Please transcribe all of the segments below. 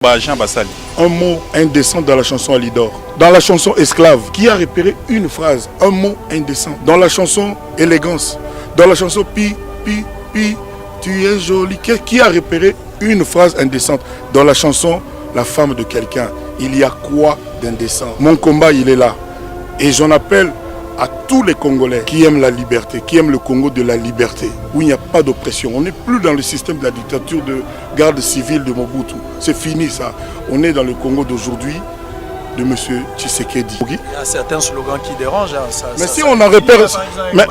Jean Bassali. Un mot indécent dans la chanson Alidor. Dans la chanson Esclave, qui a repéré une phrase, un mot indécent. Dans la chanson Élégance, dans la chanson Pi, tu es jolie, qui a repéré une phrase indécente. Dans la chanson La femme de quelqu'un, il y a quoi d'indécent? Mon combat, il est là. Et j'en appelle à tous les Congolais qui aiment la liberté, qui aiment le Congo de la liberté, où il n'y a pas d'oppression. On n'est plus dans le système de la dictature de garde civile de Mobutu. C'est fini ça. On est dans le Congo d'aujourd'hui de M. Tshisekedi. Il y a certains slogans qui dérangent. Mais si on en repère... Mais...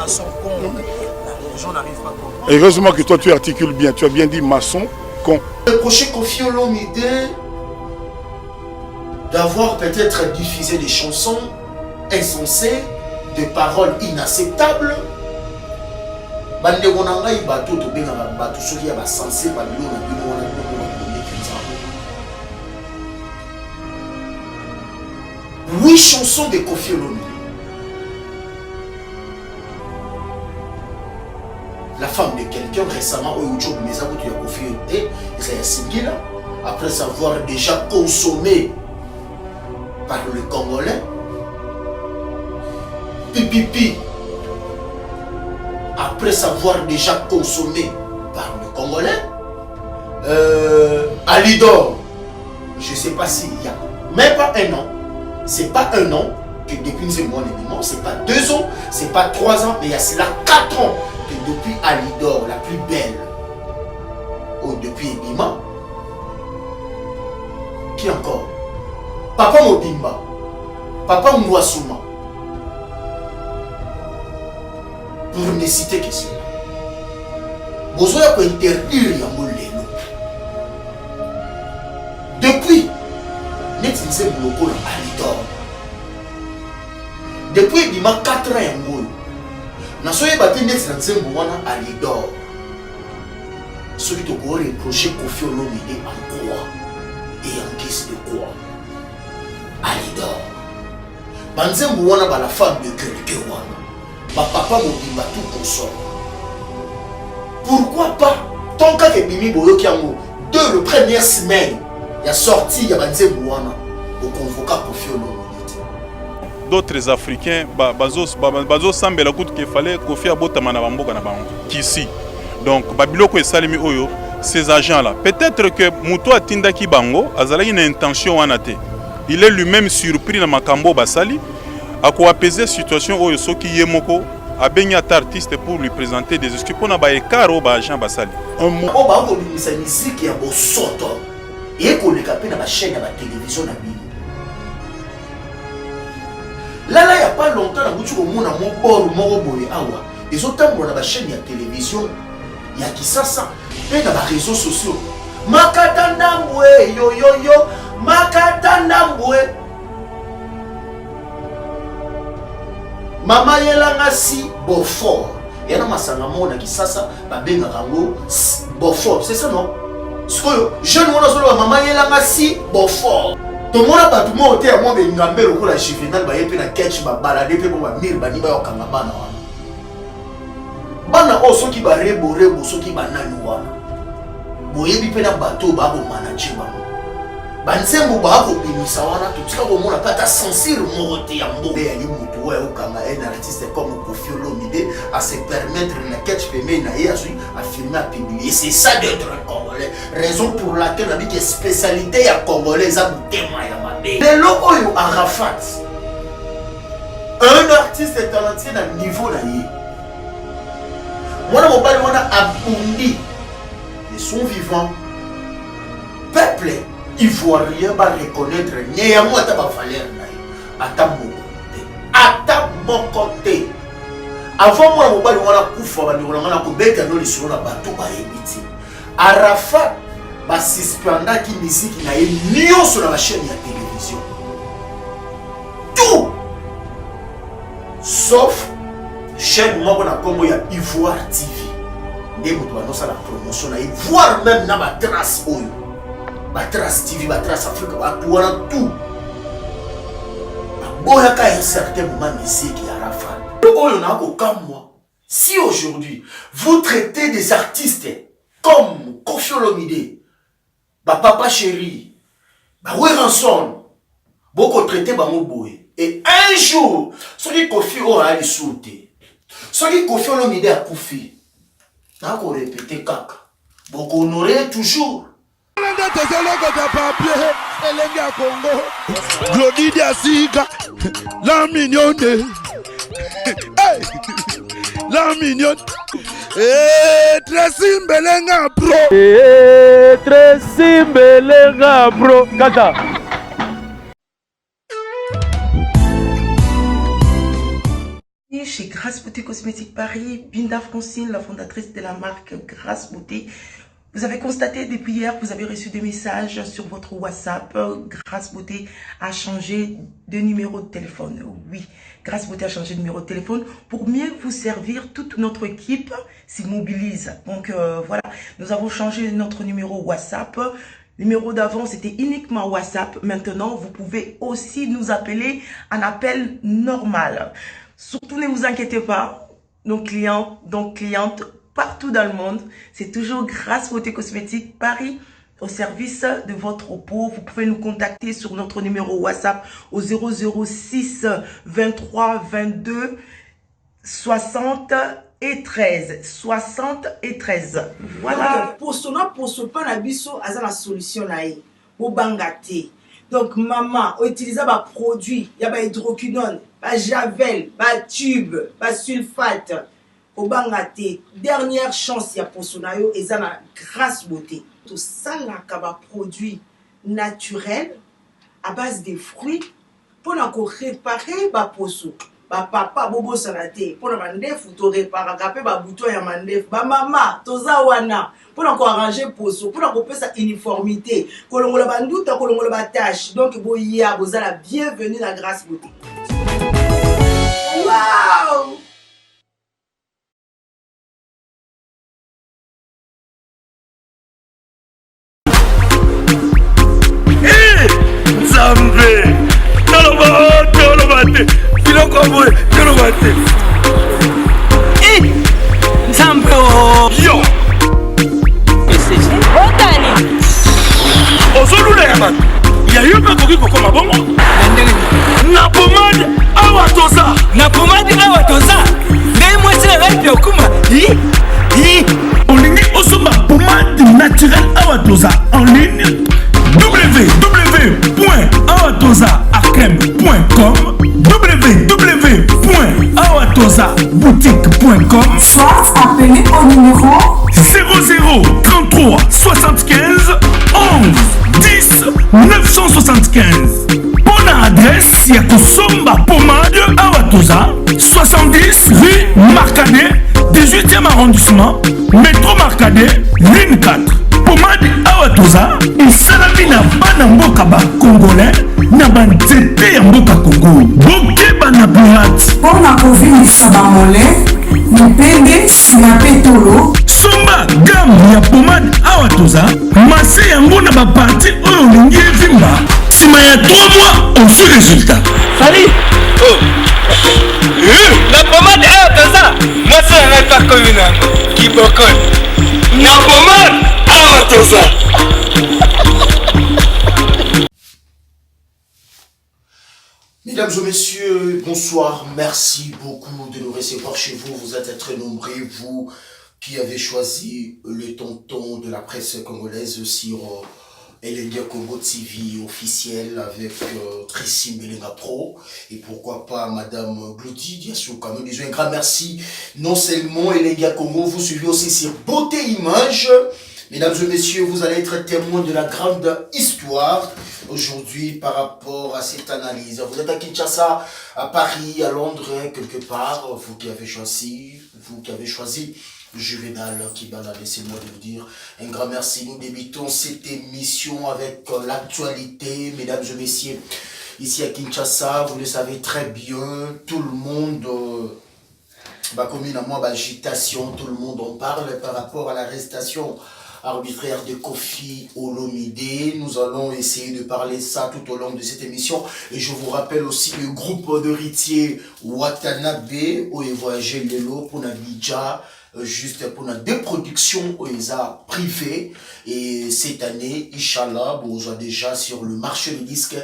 Heureusement que toi tu articules bien. Tu as bien dit maçon, con. Reprocher Koffi Olomide d'avoir peut-être diffusé des chansons insensées, des paroles inacceptables. Huit chansons de Koffi Olomide. La femme de quelqu'un récemment, après avoir déjà consommé par le Congolais. Pipipi, après avoir déjà consommé par le Congolais. Alidor, je ne sais pas s'il y a même pas un an. C'est pas un an que depuis ce mois d'événement, c'est pas 2 ans, c'est pas 3 ans, mais il y a cela 4 ans que depuis Alidor, la plus belle, ou depuis Ebima, qui encore? Papa Mobimba, Papa Mwasuma, pour ne citer que cela. Besoin de interdire Yamoleno. Depuis, Netinze Mouloko Alidor. Depuis Ebima 4 ans Yamol. Nasoye bati Netinze Mouloko Alidor. Celui qui a reproché Koffi Olomide en quoi? Et en guise de quoi? Alidor. Banzembo wana ba la femme de quelqu'un wana. Ba papa mobimba tout consomme. Pourquoi pas? Tant que Bimi Boyoki Yango, dès le première semaine, il a sorti il y a Banzembo wana au convocat Koffi Olomide. D'autres Africains, bazo sambela kutu qu'il fallait Koffi abotama na bamboka na bango. Kisi. Donc babiloko esalemi oyo. Ces agents-là, peut-être que Mouto Atindaki Bango a une intention wanate. Il est lui-même surpris dans Makambo Basali à quoi apaiser la situation où Yosoki Yemoko a baigné artiste pour lui présenter des excuses pour n'avoir écart au agent Basali. Un mot. On va organiser la musique et un soto et qu'on les capte dans la chaîne de la télévision. Là, il n'y a pas longtemps, on a mon bord, mon boy, awa. Les autres, on a la chaîne de la télévision. Il y a qui ça, et dans les réseaux sociaux. Makatandambwe, yo yo yo, Makatandambwe. Mama yelanga si Beaufort. Il y a un masangamo qui ça, babenga rango Beaufort, c'est ça non? Ce que jeune mona solo mama yelanga si Beaufort. Tout le monde a pas tout le monde à moi mais ngambe le la juvénal ba yepe na catch ba balade pe ba mir ba ni ba okanga bana wana. Bana oso ki ba rebo so ki ba nani wana. Boyebi pe na bateau ba ko manager ba. Banzembo ba ko bimisa wana tutika ko mona kata censure morote ya mbo. Ya mutu wa okanga un artiste comme Koffi Olomide à se permettre na catch peme na ya sui à filmer à publier. C'est ça d'être un Congolais. Raison pour laquelle on a dit que spécialité ya Congolais a boutéma ya mabe. Le logo yo Arafat. Un artiste talentueux à niveau na yé. Moi, mon père, on a abondi de son vivant. Peuple ivoirien va reconnaître néanmoins ta valeur. À mon côté. Avant moi, mon père, on a couvert, on a couvert dans les sur la bateau par éviter. Arafat va suspendre qui musique n'a eu sur la chaîne de la télévision. Tout sauf chaîne moi on a comme il y a Ivoire TV. Des mots doivent nous la promotion là, voir même na ba trace oyo. Ba trace TV, ba trace Afrique, ba tout. Boya ka un certain moment musique ya Rafa. Oyo na ko comme moi. Si aujourd'hui vous traitez des artistes comme Koffi Olomide, Papa Chéri, bawe rançon boko traité bango boye et un jour soki Kofi aura sauté soki Kofi Olomide a koufi na ko répéter kaka boko honorer toujours Glody Asiga, la mignonne, hey, la mignonne, Tracy Mbelenga Pro, Tracy Mbelenga Pro, Kata. Chez Grâce Beauté Cosmétique Paris, Binda Francine, la fondatrice de la marque Grâce Beauté. Vous avez constaté depuis hier que vous avez reçu des messages sur votre WhatsApp. Grâce Beauté a changé de numéro de téléphone. Oui, Grâce Beauté a changé de numéro de téléphone pour mieux vous servir. Toute notre équipe s'y mobilise. Donc voilà, nous avons changé notre numéro WhatsApp. Le numéro d'avant, c'était uniquement WhatsApp. Maintenant, vous pouvez aussi nous appeler en appel normal. Surtout, ne vous inquiétez pas. Nos clients, donc clientes, partout dans le monde, c'est toujours Grâce Beauté Cosmétique Paris au service de votre peau. Vous pouvez nous contacter sur notre numéro WhatsApp au 006 23 22 60 et 13. 60 et 13. Voilà. Pour ce pas la biso, à la solution là, au bangaté. Donc maman, utiliser des produits, il y a des hydroquinone, des javel, des tubes, des sulfate. Au bangaté, dernière chance ya posonayo et ça la Grâce Beauté. Tout ça là kaba produit naturel à base de fruits pour réparer ba poso. Ba papa bobo salate pour la mandef to réparer capé ba bouton ya mandef. Ba mama toza wana pour arranger poso pour couper sa uniformité. Kolongola banduta kolongola ba tâche. Donc boya bozala bienvenue dans Grâce Beauté. Wow! Zambe, Tolobate, Kilokobo, Tolobate. Zambe oh. Yo! Otani. Ozolula yaman. Ya yuka kokiko koma bongo. Na pomade awa toza. Na pomade awa toza. Ndai mwese radio kuma. Olingi osoma pomade naturelle awa toza en ligne. www.awatozaakem.com www.awatozaboutique.com Soit appelé au numéro 00 33 75 11 10 975. Bonne adresse, il y a Kosomba Pomade Awatoza 70 rue Marcadet 18e arrondissement métro Marcadet ligne 4. Pomade Awatoza esalami na bana mboka ba congolais na banzete ya mboka Congo bokeba na pirate pour la province Bamolé, Mipende, Sinapetolo. somba gamme ya pomade Awatoza mase yango na baparti oyo olingi evimba nsima ya 3 mois osu résultat. Salut. Oh. La pomade Awatoza. Moi c'est un pas commun. Qui bokon. La pomade Awatoza. Mesdames et messieurs, bonsoir. Merci beaucoup de nous recevoir chez vous. Vous êtes très nombreux, vous qui avez choisi le tonton de la presse congolaise sur Elenga Congo TV officiel avec Tracy Mbelenga Pro et pourquoi pas Madame Glody Diasuka. Nous disons un grand merci. Non seulement Elenga Congo, vous suivez aussi sur Beauté Image. Mesdames et messieurs, vous allez être témoins de la grande histoire aujourd'hui par rapport à cette analyse. Vous êtes à Kinshasa, à Paris, à Londres, quelque part, vous qui avez choisi Juvenal Kibala, laissez-moi vous dire un grand merci. Nous débutons cette émission avec l'actualité, mesdames et messieurs. Ici à Kinshasa, vous le savez très bien, tout le monde, communément, agitation, tout le monde en parle par rapport à l'arrestation arbitraire de Kofi Olomide. Nous allons essayer de parler ça tout au long de cette émission. Et je vous rappelle aussi le groupe d'héritiers Watanabe où est voyagé Lelo pour Nabidja juste pour des productions privées. Et cette année, Inch'Allah, bon, on déjà sur le marché du disque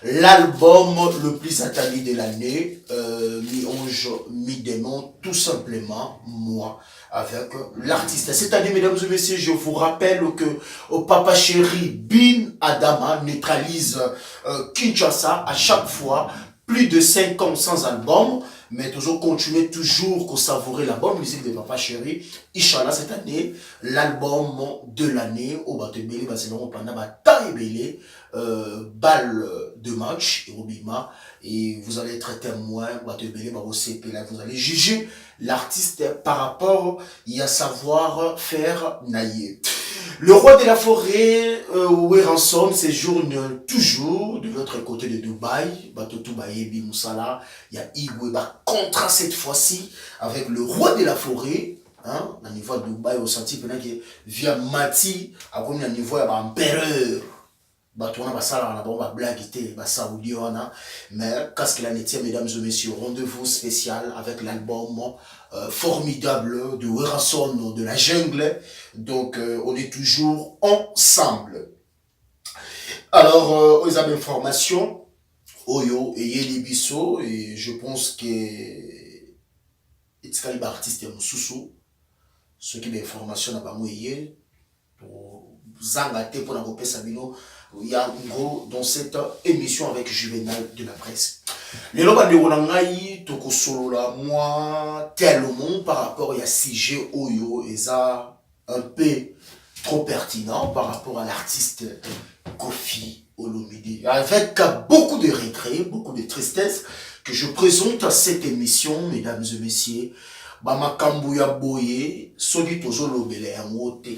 l'album le plus attendu de l'année, mi-onge, mi-démon, tout simplement moi, avec l'artiste. Cette année, mesdames et messieurs, je vous rappelle que Papa Chéri Bin Adama neutralise Kinshasa à chaque fois, plus de 5 ans sans album, mais toujours continuer toujours à savourer la bonne musique de Papa Chéri. Inch'Allah, cette année, l'album de l'année, au Batebele, Barcelone, pendant Bataille balle de match, et vous allez être témoin, vous allez juger l'artiste par rapport à savoir faire naïe. Le roi de la forêt, Weranson, séjourne toujours de l'autre côté de Dubaï. Il y a Igwe contrat cette fois-ci avec le roi de la forêt. Hein, au niveau de Dubaï, au senti que via Mati, à comme niveau de l'empereur. Batouana basala na bomba blague té ba saoudiana mais qu'est-ce qu'il en était, mesdames et messieurs, rendez-vous spécial avec l'album formidable de Weranson de la jungle. Donc on est toujours ensemble. Alors aux informations Oyo et Yeli Bisso, et je pense que Itzkali ba artiste Moussou ceux qui des informations na bango yé pour zangate pour na kopesa bino. Il y a en gros dans cette émission avec Juvenal de la presse. Les lois de Ronangaï, Toko Solola, moi, tellement par rapport à CG Oyo, et ça un peu trop pertinent par rapport à l'artiste Kofi Olomide. Avec beaucoup de regrets, beaucoup de tristesse que je présente à cette émission, mesdames et messieurs. Bamakambuya Boye, Soli Tozo Lobele Amote.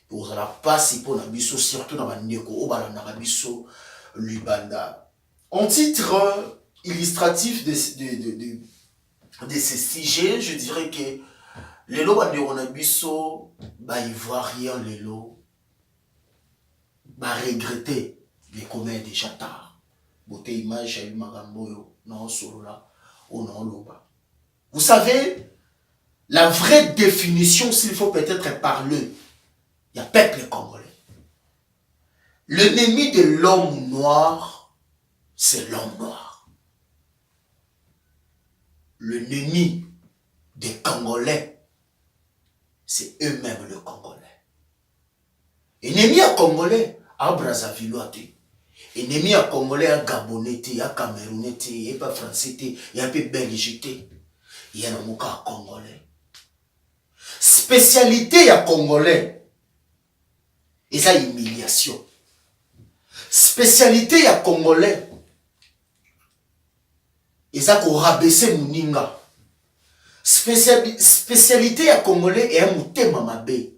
Vous allez passer pour la biso, surtout dans la Ndeko, la biso, Lubanda. En titre illustratif de ces sujets, je dirais que les lots de biso, ils voient rien, les lots, regretter les comètes déjà tard. Beauté image, j'ai eu Magamboyo, non, Solola, ou non, Loba. Vous savez, la vraie définition, s'il faut peut-être parler, il y a peuple congolais. L'ennemi de l'homme noir, c'est l'homme noir. L'ennemi des Congolais, c'est eux-mêmes le Congolais. Ennemi à Congolais, à Brazzaville, ennemi à Congolais, à Gabonais, à Camerounais, il n'y a pas Français, il y a pas Belgique, il y a un cas Congolais. Spécialité à Congolais, et ça, humiliation. Spécialité à Congolais. Et ça, qu'on rabaisser Mouninga. Spécialité à Congolais et à Mouté Mamabé.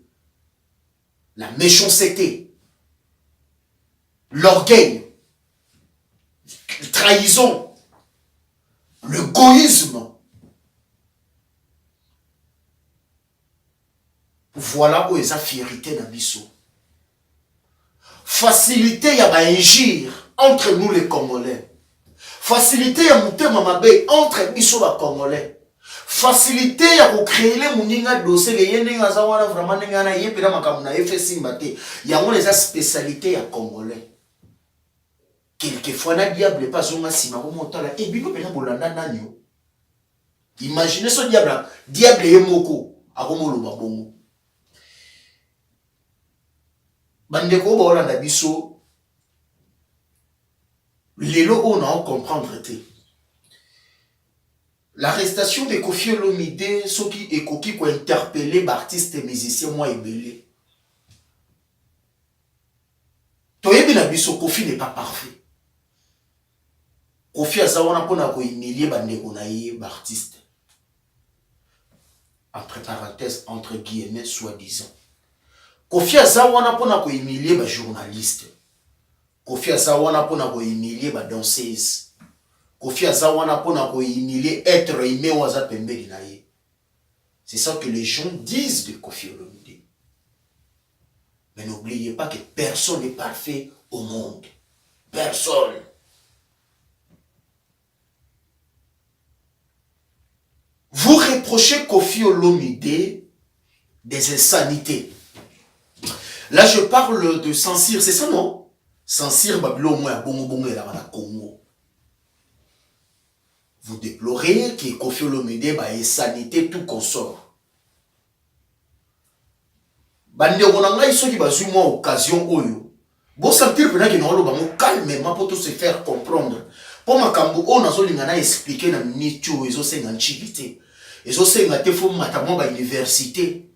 La méchanceté. L'orgueil. La trahison. Le goïsme. Voilà où est sa fierté d'Abisso. Facilité à injure entre nous les Congolais. Facilité à monter Mamabé entre Bisso les Congolais. Facilité à créer les mouninga dossier les yenga zawana vraiment n'engana yepera makamuna FSI mbate. Ya on les a spécialité à Congolais. Quelquefois na diable pas zonga sima ko montala et bino pena bolanda nanyo. Imaginez ce diable yemoko akomolo babongo. Bandeko Bolanda Bisso, les lots on a comprendre. L'arrestation de Kofi Olomide, ceux qui est coquille pour interpeller l'artiste et musicien, moi et belé. Toyebi Bisso, Kofi n'est pas parfait. Kofi a zawana pona ko humilier bandeko na ye l'artiste. Entre parenthèses, entre guillemets, soi-disant. Kofi Azawana pona ko humilier ba journaliste. Kofi Azawana pona ko humilier ba danseuse. Kofi Azawana pona ko humilier être aimé waza pembeli na ye. C'est ça que les gens disent de Kofi Olomide. Mais n'oubliez pas que personne n'est parfait au monde. Personne. Vous reprochez Kofi Olomide des insanités. Là, je parle de Saint-Cyr, c'est ça, non? Saint-Cyr, Babylon, moi, Bongo, et la Congo. Vous déplorez que Kofi Olomide ait sanité tout consort. Bande Ronanga, ils sont qui basent moi occasion oyo. Bon sentir que nous allons calmement pour tout se faire comprendre. Pour ma cambo, on a zolingana expliquer na nicho ils ont c'est antiquité. Ils ont c'est ngate faut matamo ba université.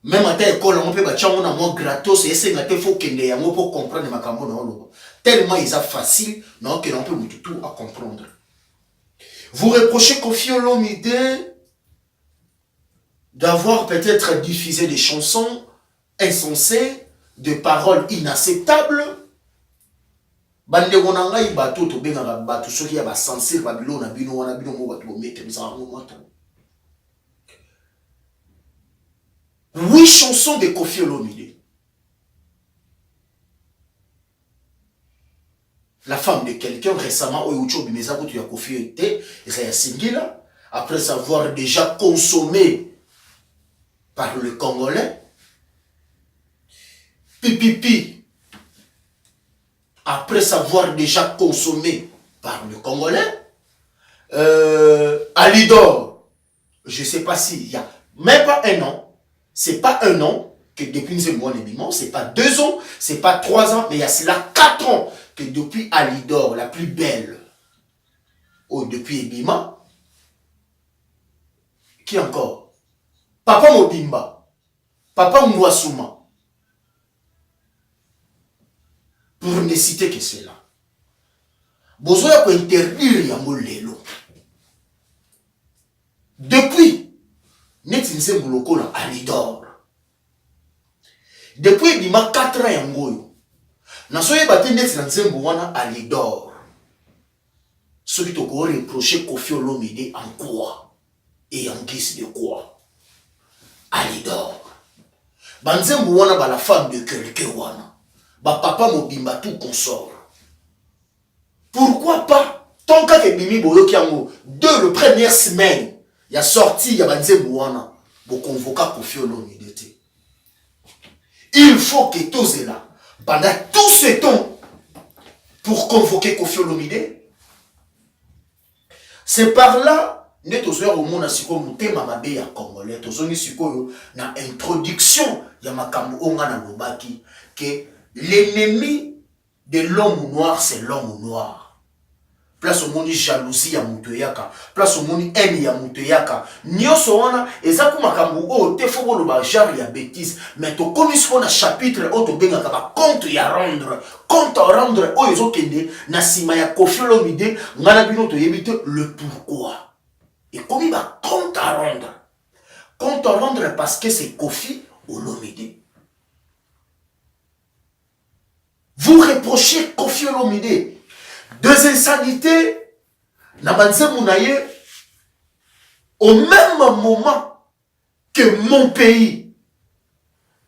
Même à ta école on peut ba tchango na mo gratos et c'est ngate faut kende yango pour comprendre ma cambo na oloba. Tellement ils a facile non que on peut tout à comprendre. Vous reprochez Kofi Olomide d'avoir peut-être diffusé des chansons insensées, de paroles inacceptables. Bande wonanga ibato to benga bato soki ya ba sensible babilo na bino wana bino mo bato bomete bizarre moto. 8 chansons de Kofi Olomide. La femme de quelqu'un récemment au YouTube Mezako tu as Kofi était Singila après avoir déjà consommé par le Congolais. Pipipi après avoir déjà consommé par le Congolais. Alidor, je ne sais pas s'il y a même pas un an, c'est pas un an que depuis ce mois d'émission, c'est pas 2 ans, c'est pas 3 ans, mais il y a cela 4 ans que depuis Alidor, la plus belle, oh, depuis Ebima, qui encore? Papa Mobimba, Papa Mwasuma, pour ne citer que cela. Besoin d'interdire Yango Lelo. Depuis, Netinse Mouloko na Alidor. Depuis Ebima 4 ans Yango. Nasoye bate Netinse Mouloko Alidor. Ce qui te reproché Kofi Olomide en quoi? Et en guise de quoi? Alidor. Banzembo wana ba la femme de quelqu'un wana. Ba papa Mobimba tout consort. Pourquoi pas? Tant que Bimi Boyo Kiango, dès le première semaine, il y a sorti, il y a Banzembo wana, pour convoquer Kofi Olomide. Il faut que tous est là. Pendant tout ce temps, pour convoquer Kofi Olomide, c'est par là. Nous avons au monde à Congolais, na introduction ya makambo onga na lobaki que l'ennemi de l'homme noir c'est l'homme noir. Place au monde jalousie ya mutoyaka, place au monde haine ya mutoyaka. Nyoso wana eza ku makambo o te fo lo ba genre ya bêtise, mais to comme ce qu'on a chapitre o to benga ka compte ya rendre, compte à rendre o ezo kende na sima ya Kofi Olomide ngana bino to yebite le pourquoi. Et comme il va compte à rendre. Compte à rendre parce que c'est Kofi Olomide. Vous reprochez Kofi Olomide 2 insanités. Nabanze Mounaye, au même moment que mon pays,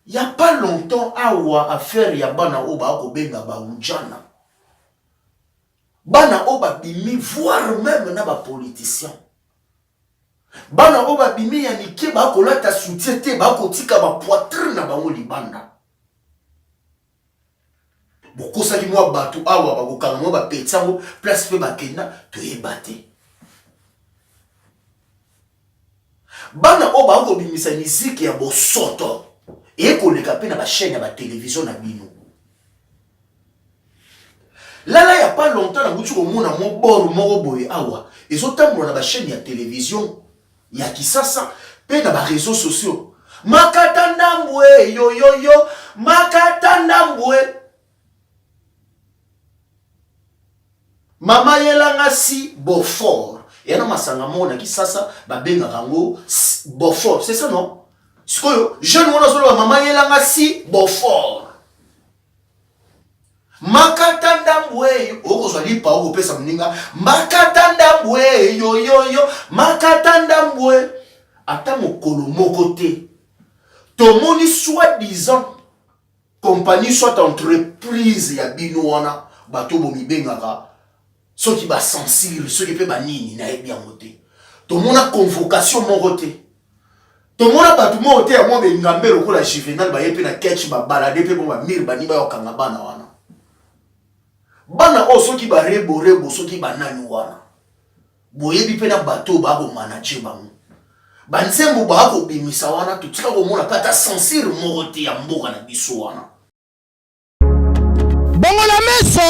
il n'y a pas longtemps à faire Yabana Oba Obenga Baoudjana. Bana Oba Bimi, voire même Naba politicien. Bana oba bimi ya nike ba kolata soutiete ba kotika ba poitrine na bango libanda. Bokosa ki mwa batu awa ba kokanga mwa ba petsango place pe ba kenda to yebate. Bana oba ko bimisa miziki ya bosoto e koleka pe na ba chaîne ya ba télévision na bino. Là, il n'y a pas longtemps, on a mon bord, mon boy, awa. Et so tambo na ba chaîne ya télévision. Il y a qui ça, puis dans les réseaux sociaux. Makatandambwe, yo yo yo, Makatandambwe. Mama yelanga si Beaufort. Et y a masanga mona qui ça, babenga rango Beaufort, c'est ça non? Ce que jeune mona solo mama yelanga si Beaufort. Makatandambwe, okozwali pa okopesa mninga, Makatandambwe, yo yo yo, Makatandambwe. Ata mokolo moko te. Tomoni soi-disant compagnie soit entreprise ya bino wana bato bomi bengaka soki ba sensible soki pe ba nini na ebi yango te. tomona convocation moko te tomona bato moko te ya mwa bengambe lokola Juvenal baye mpe na ketch babalade mpe mpo bamire bani bayokanga bana wana bana oyo soki bareborebo soki banani wana boyebi mpe na bato bakomanaje bango banzembo bakobimisa wana totika komona kata censure moko te ya mboka na biso wana bongola miso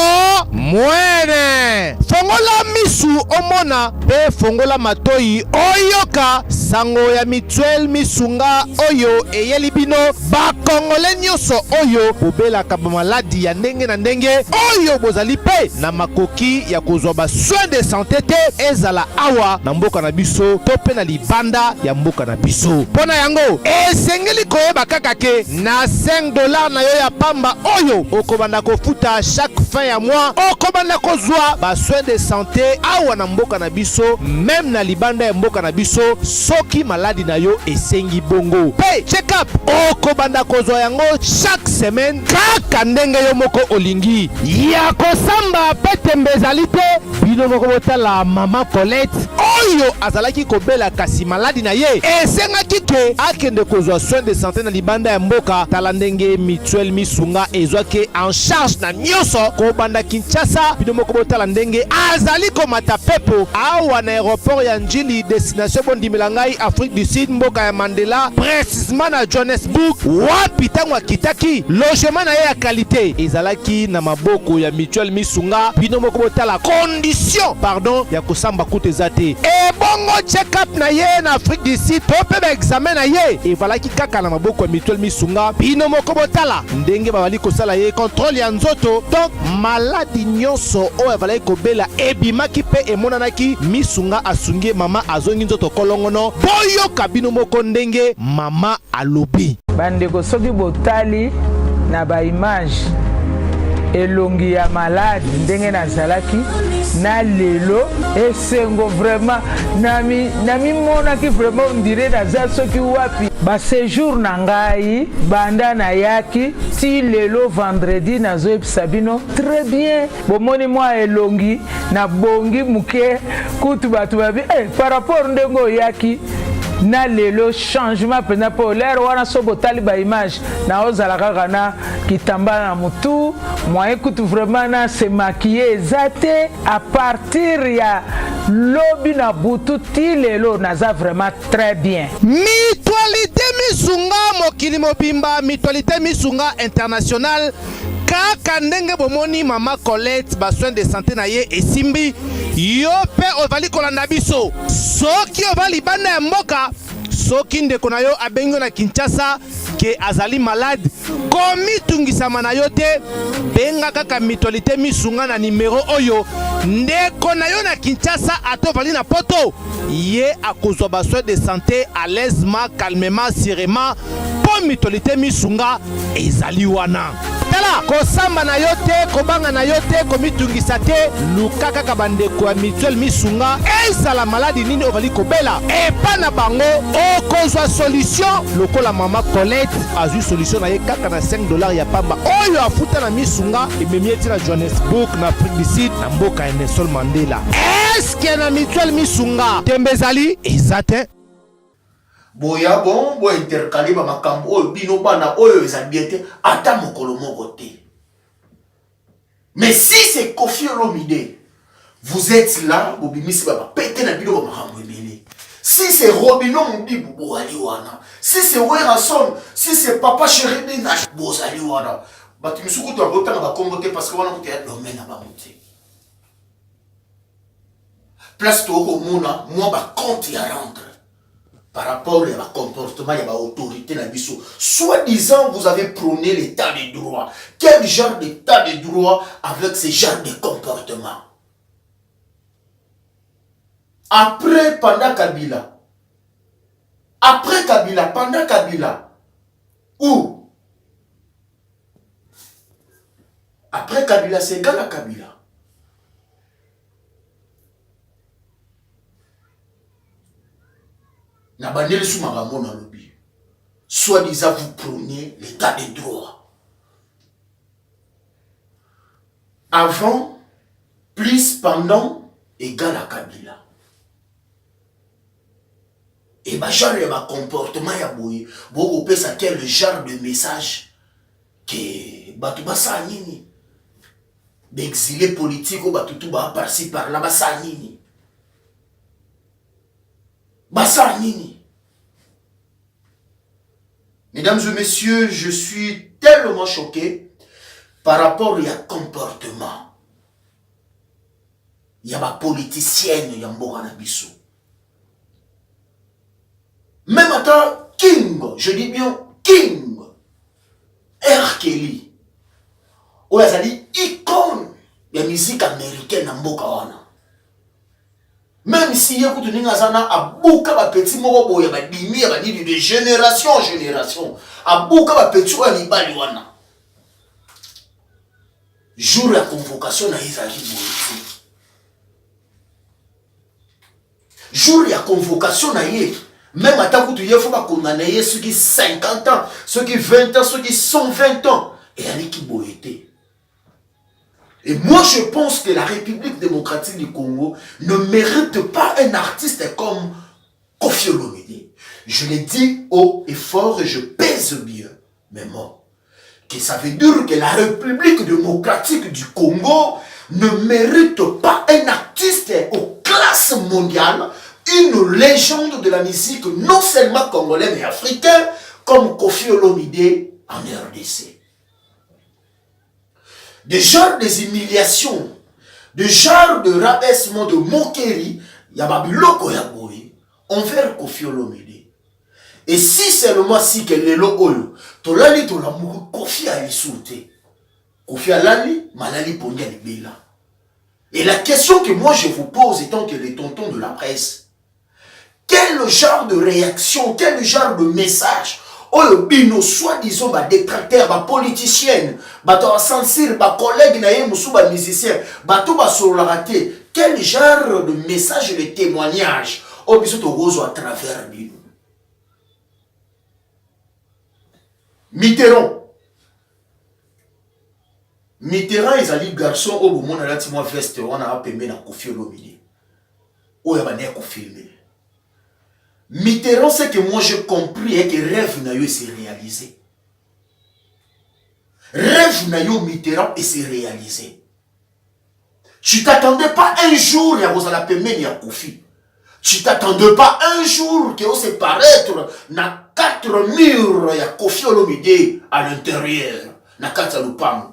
mwene fongola misu omona pe fongola matoi oyoka sango ya mituel misunga oyo eyeli bino bakongole nyonso oyo bobelaka bamaladi ya ndenge na ndenge oyo bozali pe na makoki ya kozwa basoin de santé te ezala awa na mboka na biso to pe na libanda ya mboka na biso mpona yango esengeli koyeba kaka ke na $5 na yo ya pamba oyo okobanda kofuta chaque fin ya mois okobanda kozwa basoin de santé awa na mboka na biso même na libanda ya mboka na biso soki maladi na yo esengi bongo pe check up okobanda kozwa yango chaque semaine kaka ndenge yo moko olingi ya kosamba pe tembe ezali te bino moko botala mama Colette oyo azalaki kobela kasi maladi na ye esengaki ke akende kozwa soin de santé na libanda ya mboka tala ndenge mutuelle misunga ezwaki en charge na nyonso kobanda Kinshasa bino moko botala ndenge azali komata pepo awa na aéroport ya Njili destination bondimela ngai Afrique du Sud mboka ya Mandela précisément na Johannesburg wapi tango akitaki logement na ye ya qualité ezalaki na maboko ya mutuelle misunga bino moko botala condition pardon ya kosamba kuta eza te ebongo check up na ye na Afrique du Sud to pe ba examen na ye evalaki kaka na maboko ya mutuelle misunga bino moko botala ndenge babali kosala ye contrôle ya nzoto donc maladi nyonso oyo avalaki kobela ebimaki pe emonanaki misunga asungi mama azongi nzoto kolongono boyoka bino moko ndenge mama alobi bandeko soki botali na baimage elongi ya malade ndenge nazalaki na lelo esengo vraiment namimonaki vraiment ondire naza soki wapi baséjour na ngai banda nayaki ti lelo vendredi nazoyebisa bino très bien bomoni mwa elongi na bongi muke kutu bato babi par rapport ndenge oyaki na lelo changement pena po l'air wana so botali ba image na ozala kaka na kitamba na mutu moyen kutu vraiment na se maquiller zate à partir ya lobi na butu ti lelo naza vraiment très bien mutualité misunga mokili mobimba mutualité misunga international kaka ndenge bomoni mama Colette basoin de santé na ye esimbi yo pe ovali kolanda biso soki ovali banda ya mboka soki ndeko na yo abengi na Kinshasa ke azali malade komitungisama na yo te benga kaka mutualité misunga na numero oyo ndeko na yo na Kinshasa atovali na poto ye akozwa basoin de santé à l'aisement calmement sereinement po mutualité misunga ezali wana tala kosamba na yo te kobanga na yo te komitungisa te luka kaka bandeko ya mutuelle misunga ezala maladi nini ovali kobela epa na bango okozwa solution lokola mama Colette azwi solution na ye kaka na $5 ya pamba oyo afuta na misunga ememi eti na Johannesburg na Afrique du Sud na mboka ya Nelson Mandela eske na mutuelle misunga tembe ezali eza te boya bon bo intercaler ba makambo oyo bino bana oyo ezali bien te ata mokolo moko te mais si c'est Koffi Olomide vous êtes là bobimisi ba pété na bino ba makambo ebele si c'est Robino Mudibu boali wana si c'est Werason si c'est Papa Chéri na bozali wana batu misuku to botanga ba kombo te parce que wana kote ya domaine na ba monte place to ko mona moi ba compte ya rendre par rapport à comportement et à l'autorité dans biso. Soi-disant, vous avez prôné l'état de droit. Quel genre d'état de droit avec ce genre de comportement? Après, pendant Kabila. Après Kabila, pendant Kabila. Où? Après Kabila, c'est égal à Kabila. Soit-disant vous prônez l'état de droit. Avant, plus, pendant, égal à Kabila. Et bah genre il y a un comportement ya boy beaucoup peut ça quel genre de message que batu basa nini d'exilé politique ou batu tout ba par-ci par là basa nini basa nini. Mesdames et messieurs, je suis tellement choqué par rapport à comportement. Il y a ma politicienne, il y a Mbora Nabiso. Même attends, King, je dis bien King, R. Kelly, ou il y a dit icône de la musique américaine en Mboka wana. Même si il y a des gens qui ont beaucoup de petits mots, il y a des dimi, de génération en génération. Il y a beaucoup de petits mots qui ont jour de la convocation, il y a jour de la convocation, même à ta il faut condamner ceux qui 50 ans, ceux qui 20 ans, ceux qui 120 ans. Et il y a des qui boyété. Et moi, je pense que la République démocratique du Congo ne mérite pas un artiste comme Koffi Olomide. Je l'ai dit haut et fort et je pèse bien mes mots. Que ça veut dire que la République démocratique du Congo ne mérite pas un artiste aux classes mondiales, une légende de la musique non seulement congolais mais africain comme Koffi Olomide en RDC. Des genres des humiliations, des genres de rabaissement, de moquerie, il y a Babiloko Yaboui envers Koffi Olomide. Et si seulement si que les logo, Tolali Tolamouk, Koffi a insulté. Koffi a lali, Malali Ponya Libela. Et la question que moi je vous pose étant que les tontons de la presse, quel genre de réaction, quel genre de message oyo bino soi-disant ba détracteurs, ba politiciens, ba to censure, ba collègues na ye musu ba musiciens, ba to ba solaraté, quel genre de message, de témoignage oyo biso to gozo à travers bino. Mitterrand, ils ont dit garçon au moment où on a veste, on a payé na Koffi Olomide. Oyo ba ne ko filmer. Mitterrand, c'est que moi j'ai compris et que rêve na yo s'est réalisé. Rêve na yo Mitterrand et s'est réalisé. Tu t'attendais pas un jour à vous la paiement ya Koffi. Tu t'attendais pas un jour que vous se paraître na 4 murs ya Koffi Olomide à l'intérieur na 4 lupango.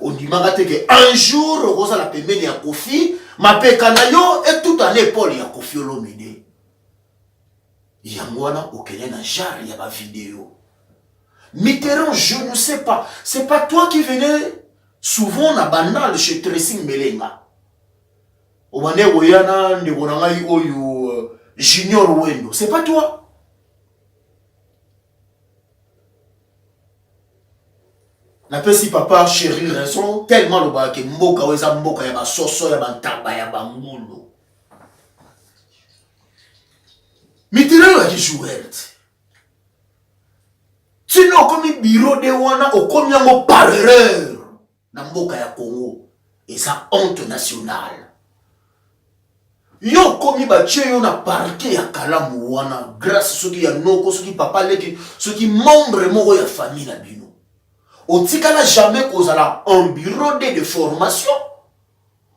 On dit que un jour vous la paiement ya Koffi, ma pekana yo et tout en épaule ya Koffi Olomide. Yangwana au Kenya na jar il y a ma vidéo. Mitterrand, je ne sais pas. C'est pas toi qui venais souvent na banal chez Tressing Melenga. Au mané Oyana de Bonangai Oyo Junior Wendo. C'est pas toi. N'a pas si papa chéri raison tellement le bas que mboka weza mboka ya ba soso ya ba ntaba ya ba ngulu. Mitterrand a dit jouer. Tu n'as comme bureau de wana au combien de parleur dans Mboka ya Congo et sa honte nationale. Yo comme batché yo na parquet ya Kalamu wana grâce ceux qui ya noko ceux qui papa leki ceux qui membre moko ya famille na bino. Au tikala jamais kozala un bureau de formation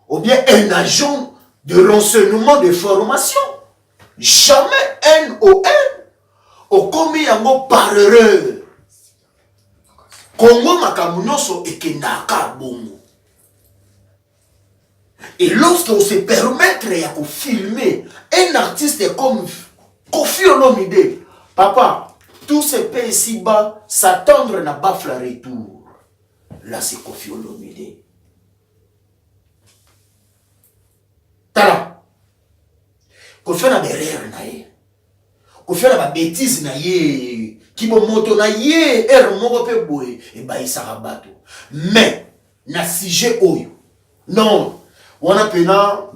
ou bien un agent de renseignement de formation. Jamais NON au commis yango parleur. Congo makamunyoso ekendaka bongo. Et lorsque on se permettre de filmer un artiste comme Koffi Olomide, papa, tout ce pays ici-bas s'attendre na bafle retour. Là c'est Koffi Olomide. Tala. Koffi na berere na ye. Koffi na ba bêtise na ye. Kibo moto na ye moko pe boye e ba isaka bato. Mais na sujet oyo. Non, wana pena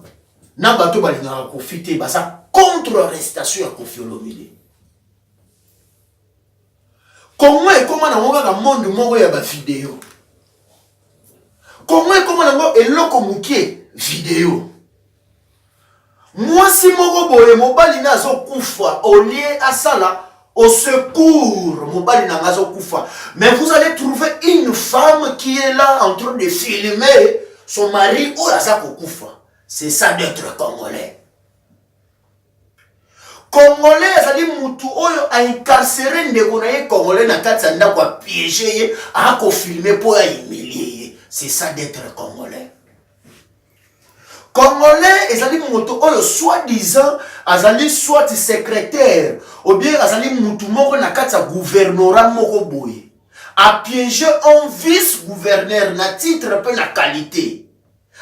na bato balingaka Koffi te basa contre arrestation ya Koffi Olomide. Comment et comment na ngaka monde moko ya ba vidéo. Comment et comment na ngo eloko mukie vidéo. Moi si moko boye mobali na zo kufa au lieu à ça là au secours mobali na zo kufa, mais vous allez trouver une femme qui est là en train de filmer son mari ou la sa kufa. C'est ça d'être congolais. Congolais azali mutu oyo a incarcéré ndeko na ye congolais na kati anda kwa piéger ye a ko filmer pour humilier. C'est ça d'être congolais. Congolais ezali mutu oyo soi-disant azali soit secrétaire ou bien azali mutu moko na kati ya gouvernorat moko boye a piéger un vice-gouverneur na titre pe na qualité.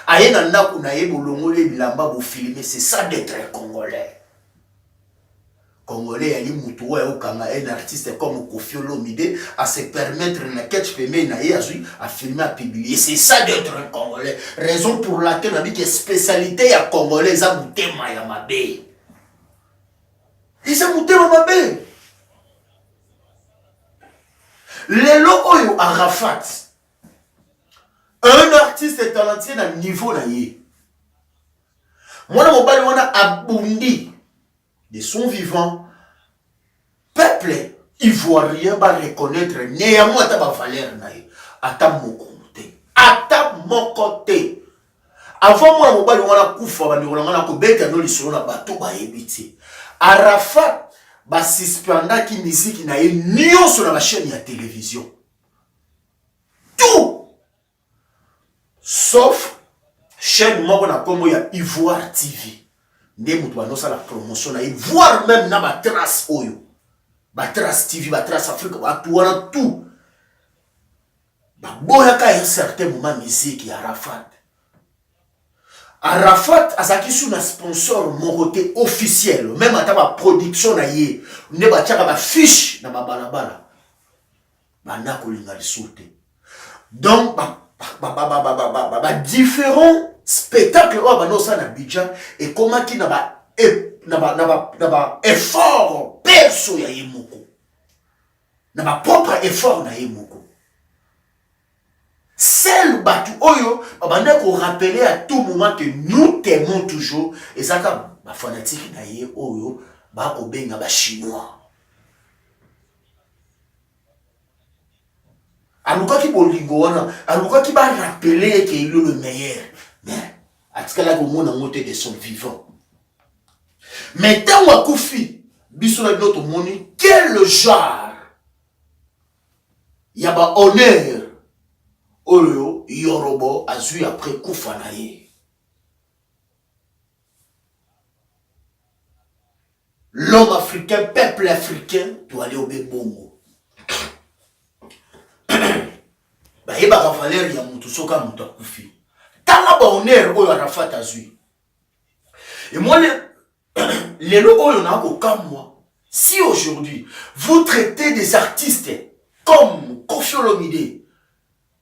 Aye na ndaku na ye bolongole bilamba bo filmer. C'est ça d'être congolais. Congolais yali mutu oyo okanga un artiste comme Koffi Olomide à se permettre na catch peme na ye à filmer à publier. C'est ça d'être un congolais. Raison pour laquelle on dit que spécialité ya congolais za mutema ya mabe. Isa mutema mabe. Lelo oyo Arafat, un artiste talentueux na niveau na ye. Mwana mobali wana abundi de son vivant, peuple ivoirien va reconnaître néanmoins ta valeur naïe. Ata mokote. Ata mokote. Avant moi mobali wana kufa ba ngolanga na ko beta no lisolo na bato ba ebiti. Arafat ba suspenda ki musique na ye nyonso na ba chaîne ya télévision. Tout sauf chaîne moko na komo ya Ivoire TV. Nde mutu banosa la promotion na voire même na ba trace oyo. Ba trace TV, ba trace Afrique, ba tout wana tout. Ba boya ka un certain moment musique ya Arafat. Arafat azaki sous na sponsor moroté officiel, même ata ba production na ye. Nde ba tiaka ba fiche na ba balabala. Ba na ko linga lisute. Donc ba différents spectacle oyo banosa na Abidjan et comment qui na ba effort perso ya yemoko na ba propre effort na yemoko. Seul batu oyo banda ko rappeler à tout moment que nous t'aimons toujours et ça ba fanatique na ye oyo ba ko benga ba chinois. Aluka ki bolingo wana, aluka ki ba rappeler que il est le meilleur. Mais, à ce cas-là, on a monté de son vivant. Mais tant qu'on Koufi, bisous avec notre monnaie, quel genre y a pas honneur Oyo, Yorobo, a vu après Koufanaye. L'homme africain, peuple africain, doit aller au Bébongo. Bah, il y a valeur, il y a Moutousoka Moutakufi. Tala ba honneur oyo Arafat azui. Et moi les locaux on a aucun moi. Si aujourd'hui vous traitez des artistes comme Koffi Olomide,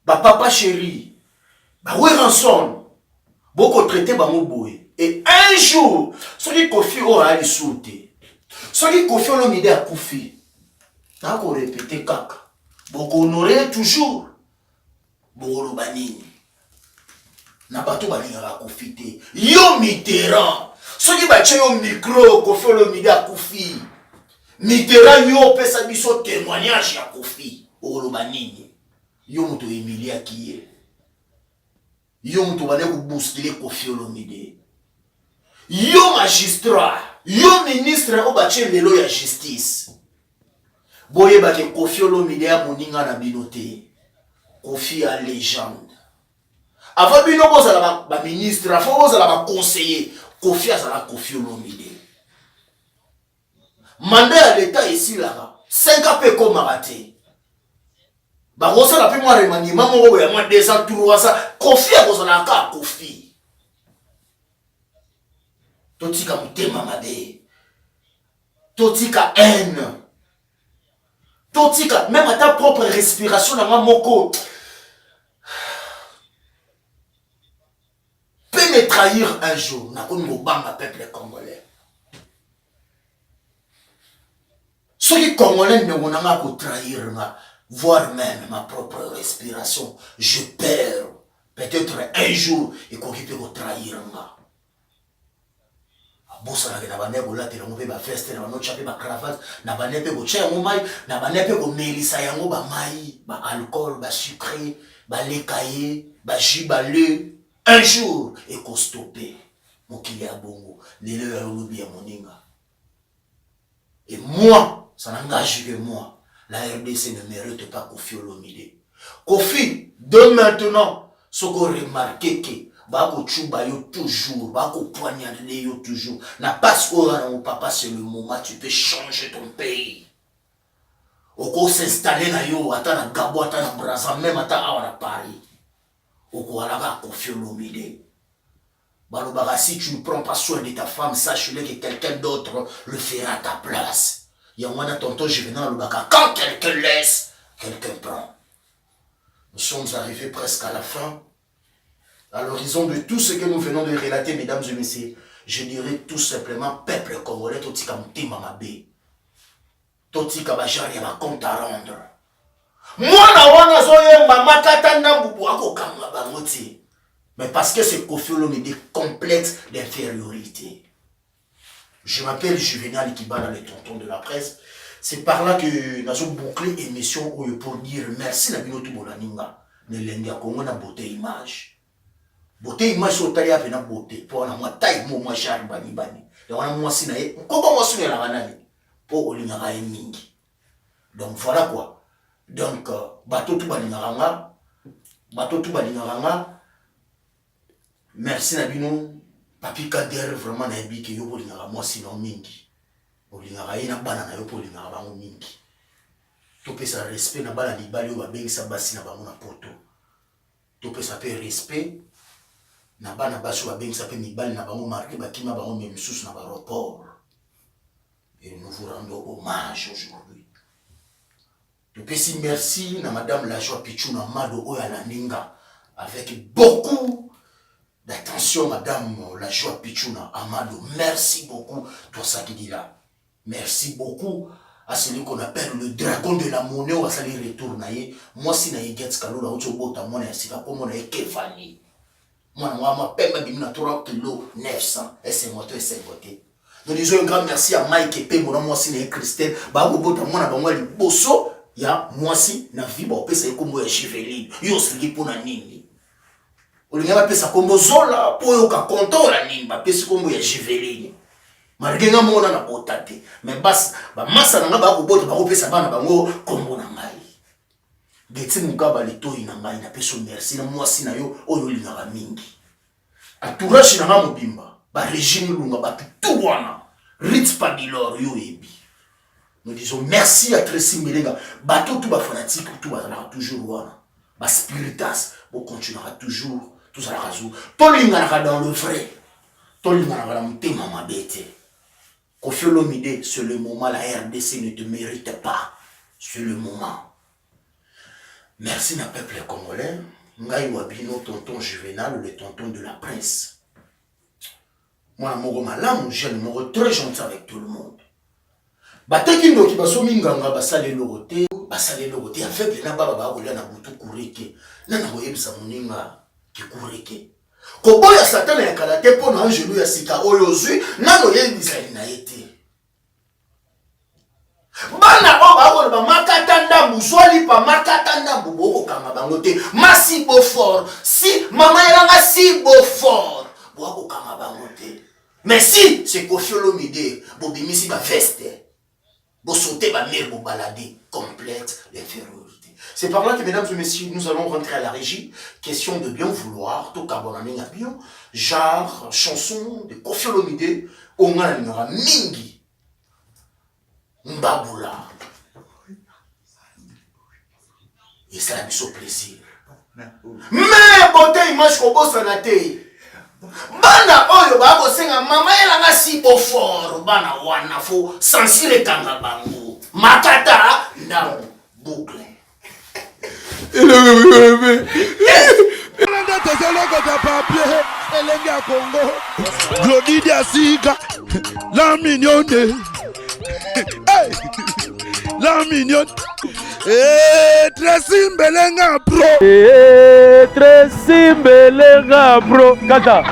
ba Papa Chéri, ba Weranson, beaucoup traité ba Moboye. Et un jour, celui Koffi aura les sauter. Celui Koffi Olomide a Koufi. N'a qu'on répéter kaka. Beaucoup honorer toujours. Beaucoup banini. Na bato balingaka kofite yo Mitterrand soki bache yo micro Koffi Olomide akufi Mitterrand yo pesa biso témoignage ya Koffi oloba nini yo muto Emilia kiye yo muto bale ko bousculer Koffi Olomide yo magistrat yo ministre o bache lelo ya justice boye ba ke Koffi Olomide ya moninga na binote Koffi a légende. Avant bino bozala ba ministre, avant bozala ba conseiller, Koffi azala Koffi Olomide. Mandat à l'état ici là, 5 ans pe comme raté. Ba bozala pe moi remaniement mo ya moi 200 300, Koffi azala ka Koffi. Totika mutema mabe. Totika haine. Totika même à ta propre respiration na moko. Me trahir un jour, n'a pas de peuple congolais. Ceux qui congolais ne vont pas trahir, voire même ma propre respiration. Je perds. Peut-être un jour, et qu'on peut trahir. bosa na bane ko latela mo pe ba veste na bano chape ba cravate na bane pe ko tia mo mai na bane pe ko melisa yango ba mai ba alcool ba sucré ba lekaye ba jus ba le un jour et ko stopper mokili ya bongo lelo ya lobi ya moninga. Et moi ça n'engage que moi. La RDC ne mérite pas Kofi Olomide. Kofi de maintenant ce qu'on remarque que bako chuba yo toujours, bako poignarder yo toujours. Na passe au mon papa, c'est le moment tu peux changer ton pays. Oko s'installer na yo, ata na Gabo, ata na Brazza, même ata awa na Paris. Oko alaka Kofi Olomide. Balobara, si tu ne prends pas soin de ta femme, sache-le que quelqu'un d'autre le fera à ta place. Yamwana tonton Juvenal Lubaka, quand quelqu'un laisse, quelqu'un prend. Nous sommes arrivés presque à la fin. À l'horizon de tout ce que nous venons de relater, mesdames et messieurs, je dirais tout simplement, peuple congolais, totika mtima mabe. Totika bajari ya compte à rendre. Mwana wana zoyemba makata ndambubu akokanga bangoti. Mais parce que c'est Kofi Olomide complexe d'infériorité. Je m'appelle Juvenal Kibana, le tonton de la presse. C'est par là que nous avons bouclé l'émission pour dire merci à Binotou Bolaninga. Ne l'enga Congo na beauté image. Beauté image sur taille avec la beauté. Pour la moi taille moi cher bani bani. Et on a moi sinae. Comment moi sinae la banane pour Olingara et Mingi. Donc voilà quoi. Donc bateau tout balingaranga. Bateau tout balingaranga. Merci Nabino. Papi Kader vraiment na ebi ke yo Olingara moi sinon Mingi. Olingara ina bana na yo Olingara bango Mingi. Topé sa respect na bala libali yo babengi sa basi na bango na poto. Topé sa pe respect. Na bana baso babengi sa pe mibali na bango marqué bakima bango même sous na aéroport. Et nous vous rendons hommage aujourd'hui. Topé si merci na madame la joie Pichuna Mado Oya Landinga avec beaucoup d'attention madame la joie Pichuna Amado. Merci beaucoup toi ça qui dit là. Merci beaucoup à celui qu'on appelle le dragon de la monnaie ou à salir retourner. Moi si na yegets kalola ocho bota mona yasika comme na ekefani. Moi ma pembe bimina 3 kg 900 et c'est moto et c'est voté. Nous disons un grand merci à Mike et Pembo moi si na Christelle ba bota mona ba moi liboso ya moi si na vie ba pesa comme ya Cheveline. Yo siki pona nini. Olingaba pesa kombo zola po yo ka kontola nini ba pesa kombo ya Cheveline. Margenga mona na botate mais bas ba masa na ba ko bota ba ko pesa bana bango kombo na ngai. Geti mukaba litoi na ngai na peso merci na mwasi na yo oyo lingaka mingi. Aturashi na nga mobimba ba régime lunga ba tout wana rit padilor yo ebi. Nous disons merci à Tracy Melenga ba tout ba fanatique tout ba toujours wana. Ba spiritas bo continuera toujours tout ça la raison. To lingaka dans le vrai. To lingaka na mtima mabete. Kofi Olomide, c'est le moment, la RDC ne te mérite pas. C'est le moment. Merci na peuple congolais. Ngai Wabino, tonton Juvenal, le tonton de la presse. Moi, mon malam, j'ai mon très gentil avec tout le monde. Bataki ndoki basomi nganga basale loroté, avec na baba ba olia na butu kureke. Na na oyebisa moninga ki kureke. Kobo ya Satan ya kalate po na anjelu ya sika oyo zui nano yebisa ina ete. Bana oba ba makata ndambu swali pa makata ndambu boko kanga bango te. Masi Beaufort, si mama elanga si Beaufort, boko kanga bango te. Mais si c'est Kofi Olomide, bobimisi ba veste. Bo sauter ba mer bo balader complète l'infériorité. C'est par là que, mesdames et messieurs, nous allons rentrer à la régie. Question de bien vouloir, tout carbonamé à bien, genre, chanson de Kofi Olomide, on a mingi, mbabula. Et ça a mis au plaisir. Mais, beauté, image qu'on bosse en athée. Bana oyo babo senga mama elanga si Beaufort bana wana fo sansire kanga bango makata ndambu boucle. La mignonne, la mignonne, Tracy Mbelenga bro, Tracy Mbelenga bro, kata.